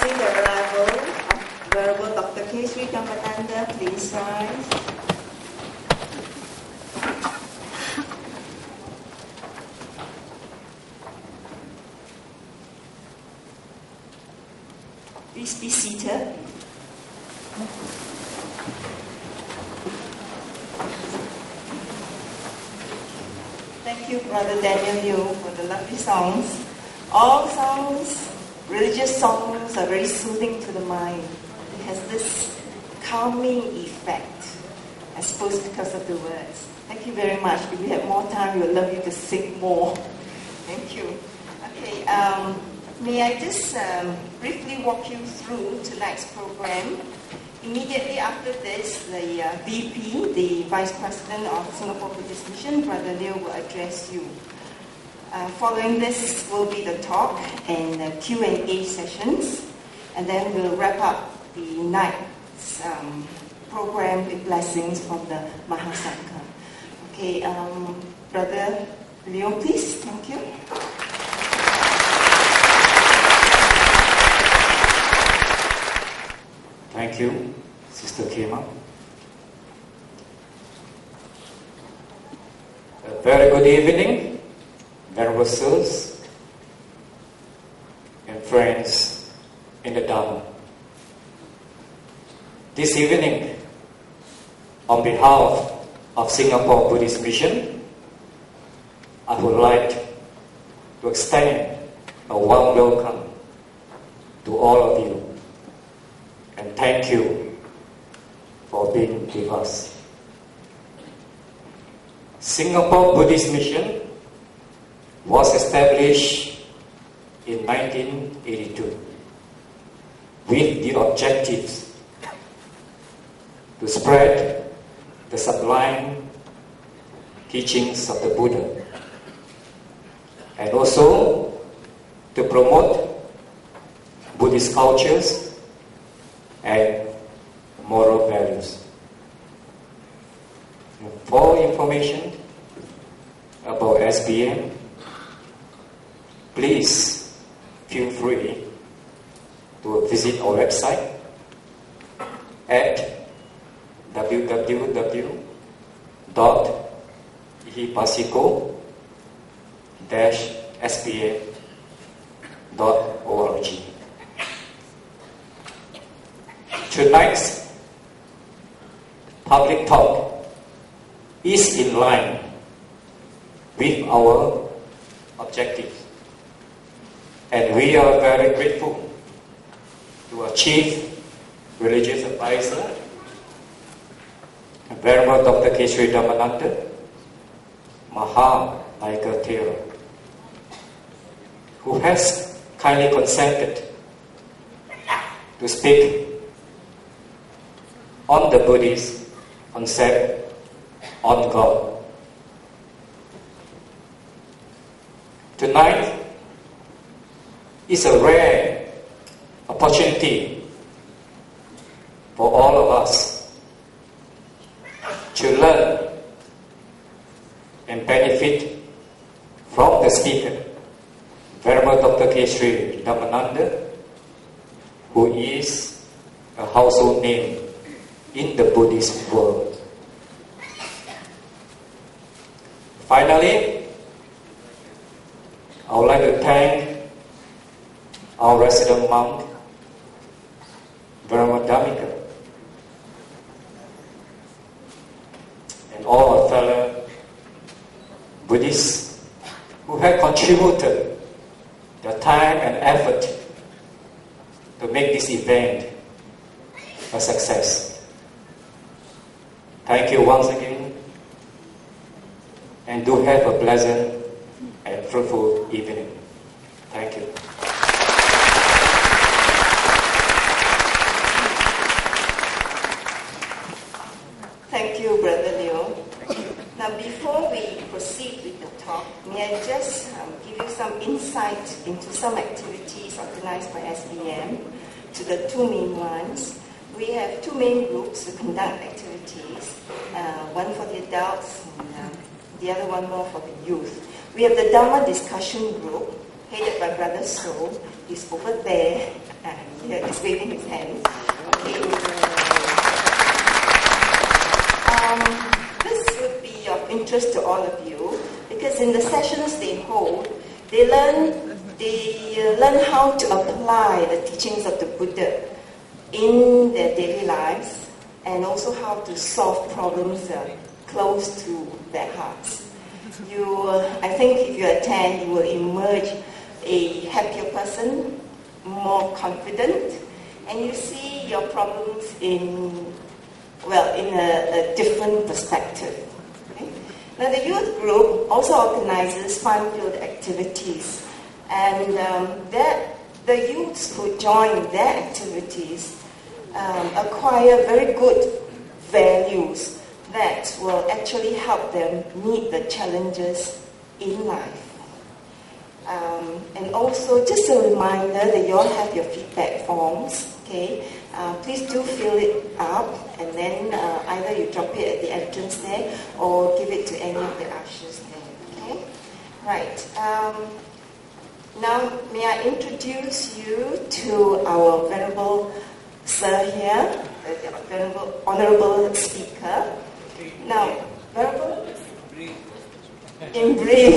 announcing the arrival of Venerable Dr. K.Dhammananda. Please rise. Please be seated. Thank you, Brother Daniel Liu, for the lovely songs. All songs, religious songs, are very soothing to the mind. It has this calming effect, I suppose because of the words. Thank you very much. If we have more time, we would love you to sing more. Thank you. Okay, may I just briefly walk you through tonight's program. Immediately after this, the VP, the Vice President of Singapore Buddhist Mission, Brother Liu, will address you. Following this will be the talk and Q&A sessions, and then we'll wrap up the night's program with blessings from the Mahasangha. Okay, Brother Liu, please. Thank you. Thank you, Sister Kema. A very good evening, venerable sirs and friends in the Dhamma. This evening, on behalf of Singapore Buddhist Mission, I would like to extend a warm welcome to all of you. And thank you for being with us. Singapore Buddhist Mission was established in 1982 with the objectives to spread the sublime teachings of the Buddha and also to promote Buddhist cultures and moral values. For information about SBM, please feel free to visit our website at www.ihipasiko-sba.org. Tonight's public talk is in line with our objectives, and we are very grateful to our Chief Religious Advisor, Venerable Dr. K.Dhammananda, Maha-Naika Thero, who has kindly consented to speak on the Buddhist concept on God. Tonight is a rare opportunity for all of us to learn and benefit from the speaker, Venerable Dr. K.Dhammananda, who is a household name in the Buddhist world. Finally, I would like to thank our resident monk, Venerable Dhammika, and all our fellow Buddhists who have contributed their time and effort to make this event a success. Thank you once again, and do have a pleasant and fruitful evening. Thank you. Thank you, Brother Liu. Now, before we proceed with the talk, may I just give you some insight into some activities organized by SBM to the two main ones. We have two main groups to conduct activities, one for the adults and the other one more for the youth. We have the Dhamma discussion group, headed by Brother So. He's over there. He's waving his hand. Okay. This would be of interest to all of you because in the sessions they hold, they learn how to apply the teachings of the Buddha in their daily lives and also how to solve problems close to their hearts. I think if you attend, you will emerge a happier person, more confident, and you see your problems in a different perspective. Okay? Now the youth group also organizes fun-filled activities, and the youths who join their activities acquire very good values that will actually help them meet the challenges in life. And also, just a reminder that you all have your feedback forms, okay? Please do fill it up, and then either you drop it at the entrance there, or give it to any of the ushers there, okay? Right. Now, may I introduce you to our Venerable Sir here, the Venerable Honorable Speaker. Now, Venerable? In brief.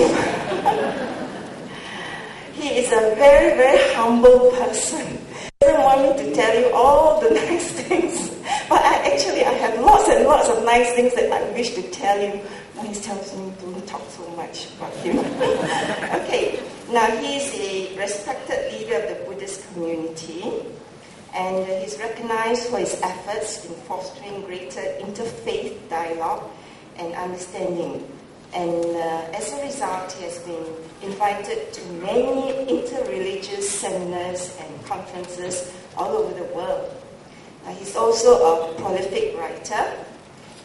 He is a very, very humble person. He doesn't want me to tell you all the nice things, but I have lots and lots of nice things that I wish to tell you. But he tells me don't talk so much about him. Okay, now he's a respected leader of the Buddhist community, and he's recognized for his efforts in fostering greater interfaith dialogue and understanding. And as a result, he has been invited to many interreligious seminars and conferences all over the world. He's also a prolific writer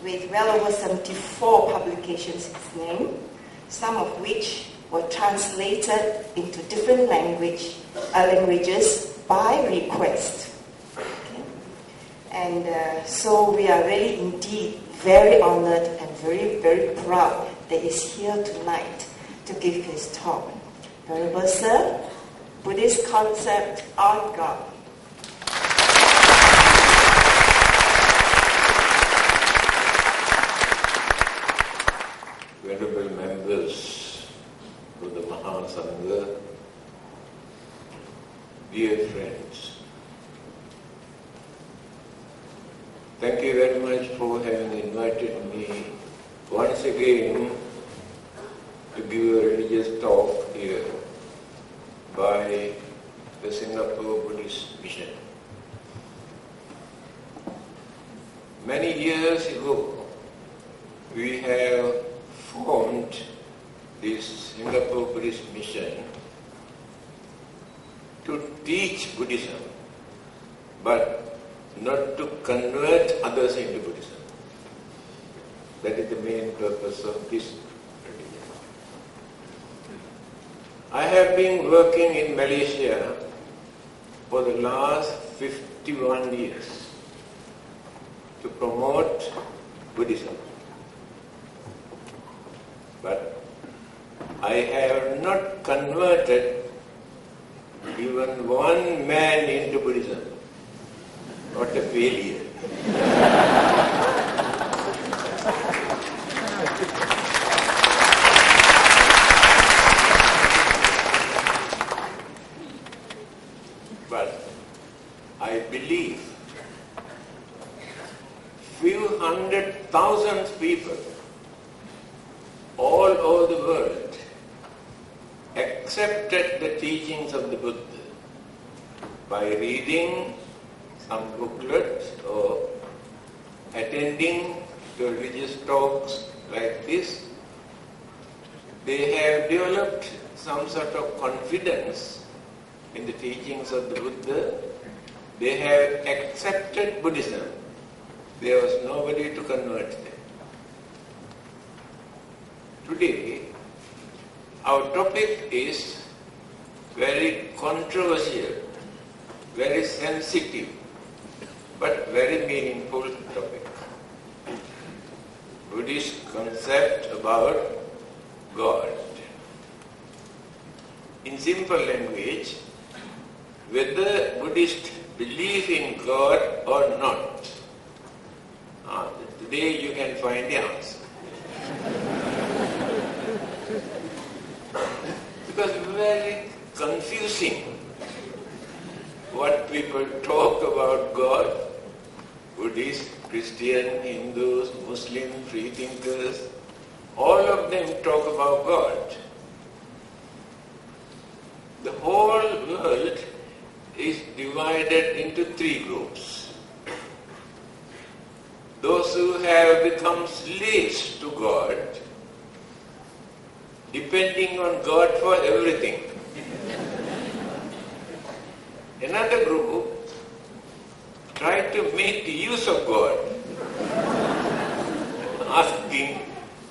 with well over 74 publications in his name, some of which were translated into different languages by request. Okay? And so we are really indeed very honored and very, very proud that he's here tonight to give his talk. Venerable Sir, Buddhist Concept on God. Venerable members of the Mahasangha, dear friends, thank you very much for having invited me once again to give a religious talk here by the Singapore Buddhist Mission. Many years ago, we have formed this Singapore Buddhist Mission to teach Buddhism, but not to convert others into Buddhism. That is the main purpose of this religion. I have been working in Malaysia for the last 51 years to promote Buddhism. But I have not converted even one man into Buddhism. What a failure. But I believe few 100,000 people all over the world accepted the teachings of the Buddha by reading some booklets or attending to religious talks like this. They have developed some sort of confidence in the teachings of the Buddha. They have accepted Buddhism. There was nobody to convert them. Today, our topic is very controversial, very sensitive, but very meaningful topic. Buddhist concept about God. In simple language, whether Buddhists believe in God or not. Today you can find the answer. Because very confusing what people talk about God. Buddhists, Christian, Hindus, Muslim, freethinkers, all of them talk about God. The whole world is divided into three groups. Those who have become slaves to God, depending on God for everything. Another group try to make use of God, asking,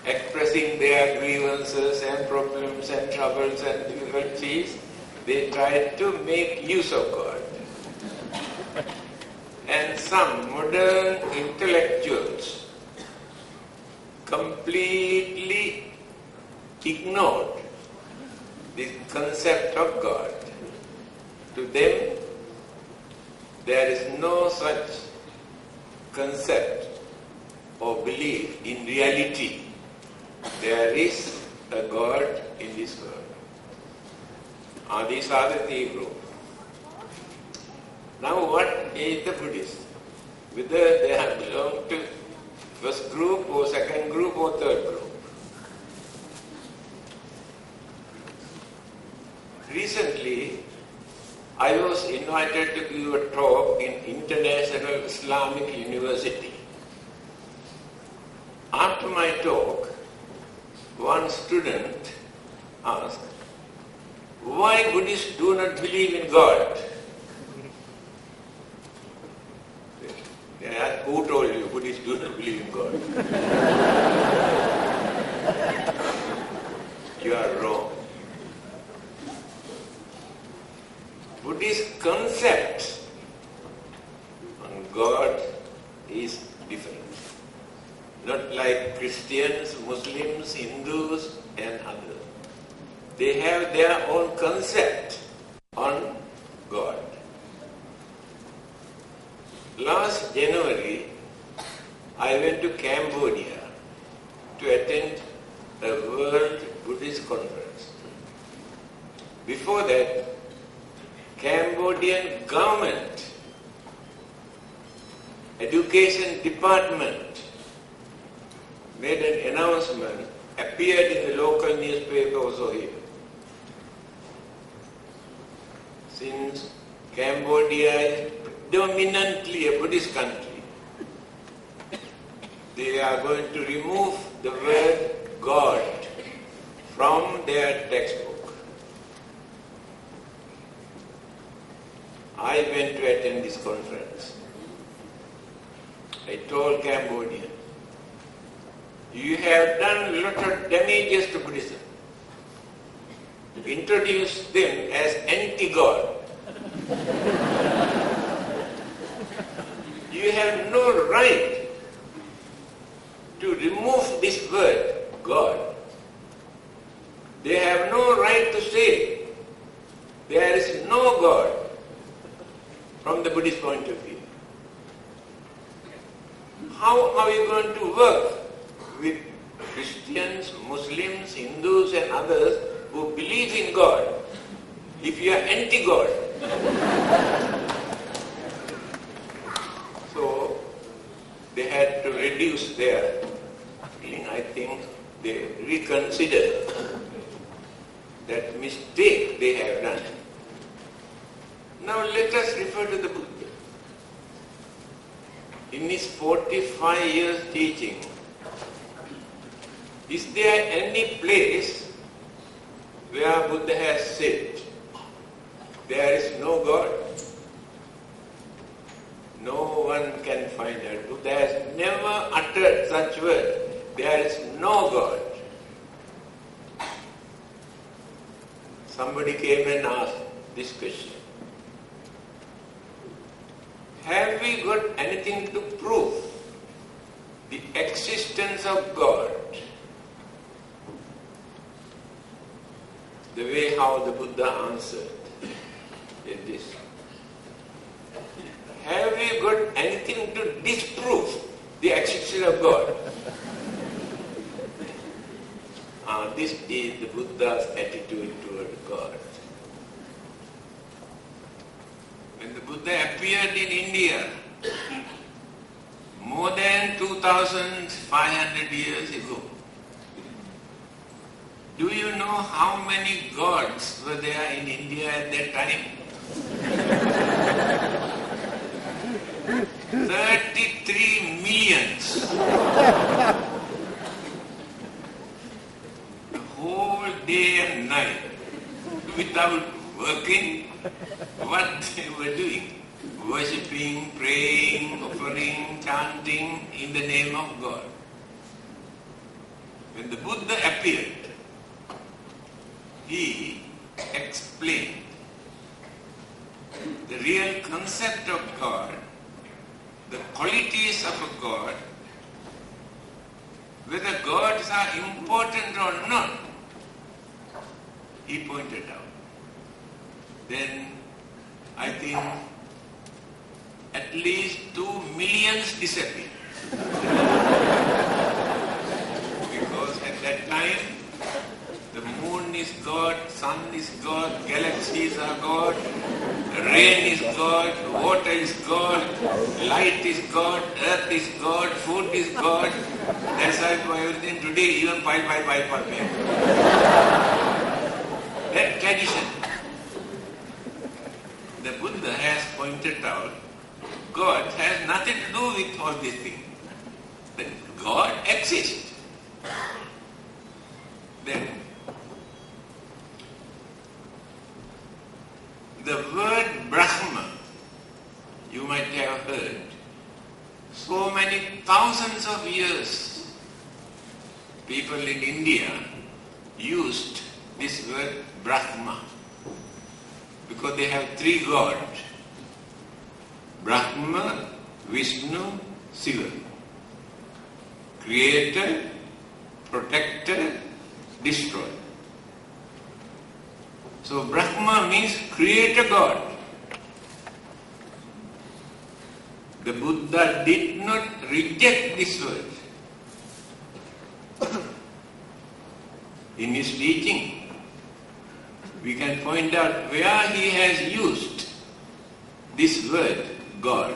expressing their grievances and problems and troubles and difficulties. They try to make use of God. And some modern intellectuals completely ignored the concept of God. To them, there is no such concept or belief in reality. There is a God in this world. These are the three groups. Now what is the Buddhist? Whether they have belonged to first group or second group or third group. Recently, I was invited to give a talk in International Islamic University. After my talk, one student asked, why Buddhists do not believe in God? They asked, who told you Buddhists do not believe in God? You are wrong. Buddhist concept on God is different. Not like Christians, Muslims, Hindus and others. They have their own concept on God. Last January, I went to Cambodia to attend a World Buddhist Conference. Before that, Cambodian government, education department made an announcement, appeared in the local newspaper also here. Since Cambodia is predominantly a Buddhist country, they are going to remove the word God from their textbook. I went to attend this conference. I told Cambodia, you have done a lot of damages to Buddhism. Introduce them as anti-God. You have no right to remove this word, God. They have no right to say there is no God from the Buddhist point of view. How are you going to work with Christians, Muslims, Hindus and others who believe in God if you are anti-God? So they had to reduce their feeling. I think they reconsider that mistake they have done. Now let us refer to the Buddha. In his 45 years teaching, is there any place where Buddha has said, there is no God? No one can find that. Buddha has never uttered such word. There is no God. Somebody came and asked this question. Have we got anything to prove the existence of God? The way how the Buddha answered is this. to disprove the existence of God. This is the Buddha's attitude toward God. When the Buddha appeared in India, more than 2,500 years ago, do you know how many gods were there in India at that time? 33 millions. The whole day and night, without working, what they were doing? Worshipping, praying, offering, chanting in the name of God. When the Buddha appeared, he explained the real concept of God, the qualities of a God, whether gods are important or not, he pointed out. Then I think at least 2 millions disappeared. Because at that time, the moon is God, sun is God, galaxies are God, rain is God, water is God, light is God, earth is God, food is God. That's why for everything today, even pi. That tradition. The Buddha has pointed out, God has nothing to do with all these things. But God exists. Then, the word Brahma, you might have heard, so many thousands of years, people in India used this word Brahma because they have 3 gods, Brahma, Vishnu, Shiva. Creator, protector, destroyer. So Brahma means creator God. The Buddha did not reject this word. In his teaching, we can find out where he has used this word, God.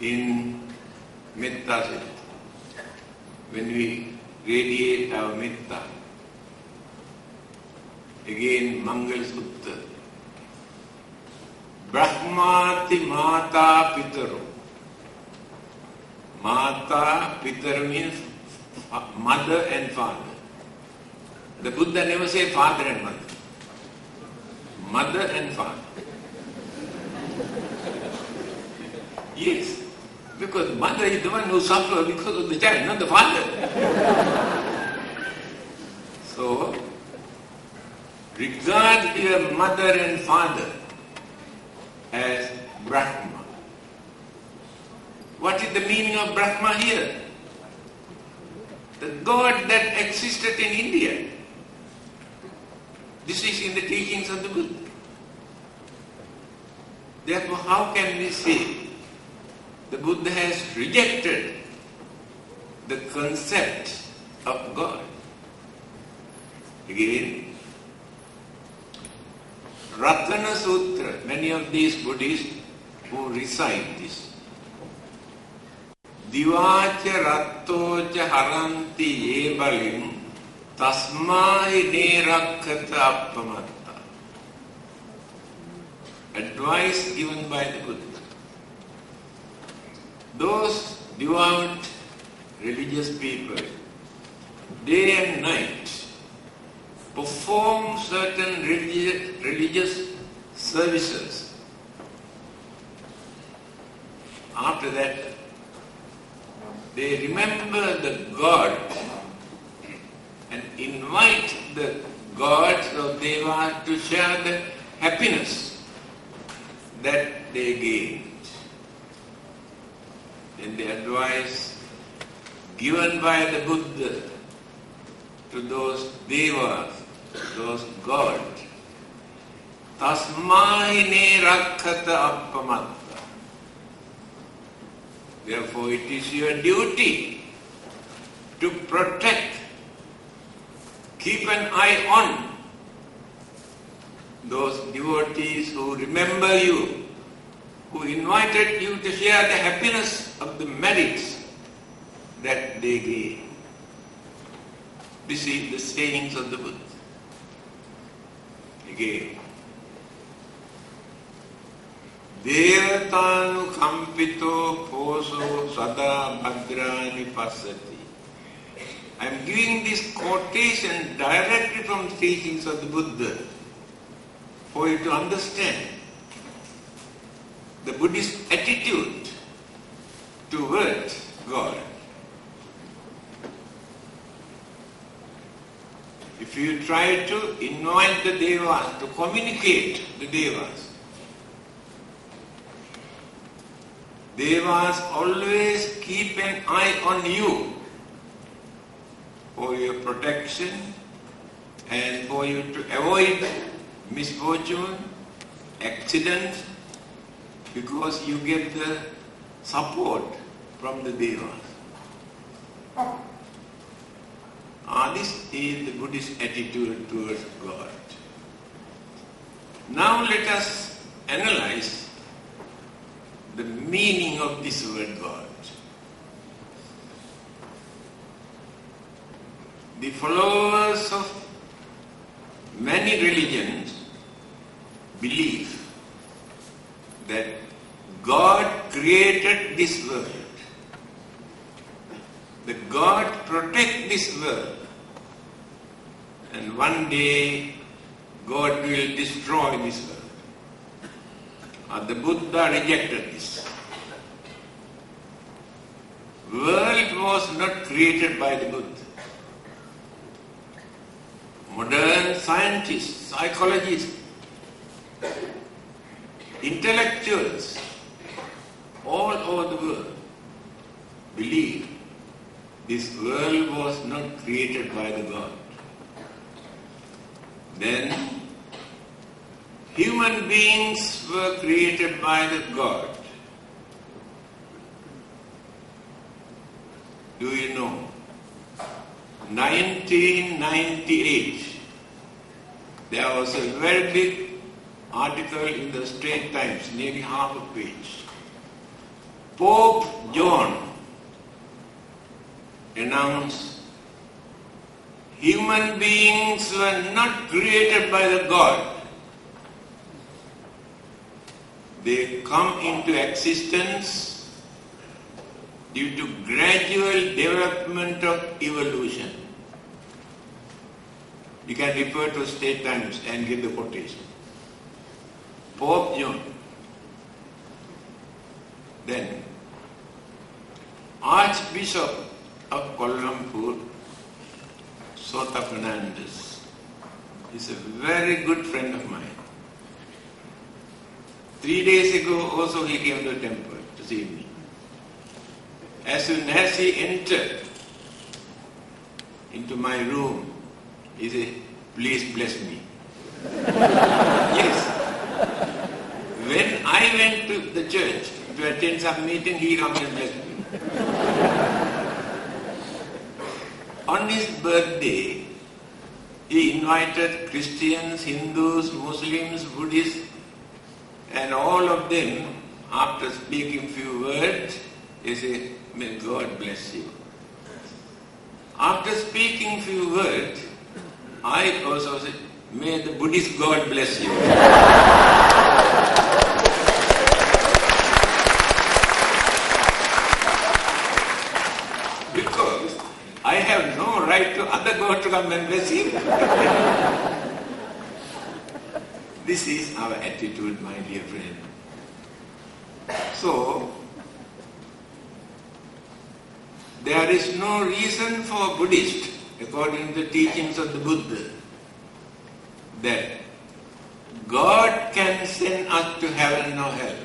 In Metta Sutta, when we radiate our Metta, again Mangal Sutta, Brahmati Mata Pitaro. Mata Pitaro means mother and father. The Buddha never said father and mother. Mother and father. Yes, because mother is the one who suffers because of the child, not the father. So, regard your mother and father as Brahma. What is the meaning of Brahma here? The God that existed in India. This is in the teachings of the Buddha. Therefore, how can we say the Buddha has rejected the concept of God? Again, Ratana Sutra, many of these Buddhists who recite this, Divacha rattocha haranti ye balim tasmai ne rakkata appamatta. Advice given by the Buddha. Those devout religious people, day and night, perform certain religious services. After that, they remember the God and invite the gods of Devas to share the happiness that they gained. And the advice given by the Buddha to those Devas, those gods, Tasmai ne rakkata appamatta. Therefore, it is your duty to protect, keep an eye on those devotees who remember you, who invited you to share the happiness of the merits that they gave. This is the sayings of the Buddha. Again, Devatanu kampito poso sada bhadrani passati. I am giving this quotation directly from the teachings of the Buddha for you to understand the Buddhist attitude towards God. If you try to invite the Devas, to communicate the Devas, Devas always keep an eye on you for your protection and for you to avoid misfortune, accident, because you get the support from the Devas. This is the Buddhist attitude towards God. Now let us analyze the meaning of this word God. The followers of many religions believe that God created this world. That God protects this world. And one day God will destroy this world. The Buddha rejected this. World was not created by the Buddha. Modern scientists, psychologists, intellectuals all over the world believe this world was not created by the God. Then human beings were created by the God. Do you know? 1998, there was a very big article in the Straits Times, nearly half a page. Pope John announced human beings were not created by the God. They come into existence due to gradual development of evolution. You can refer to State Times and get the quotation. Pope John. Then Archbishop of Kolhampur, Dr.Dhammananda, is a very good friend of mine. 3 days ago also he came to the temple to see me. As soon as he entered into my room, he said, "Please bless me." Yes. When I went to the church to attend some meeting, he comes and blessed me. On his birthday, he invited Christians, Hindus, Muslims, Buddhists, and all of them, after speaking few words, he said, "May God bless you." After speaking few words, I also said, "May the Buddhist God bless you." Because I have no right to other God to come and bless him. This is our attitude, my dear friend. So, there is no reason for Buddhists, according to the teachings of the Buddha, that God can send us to heaven or hell.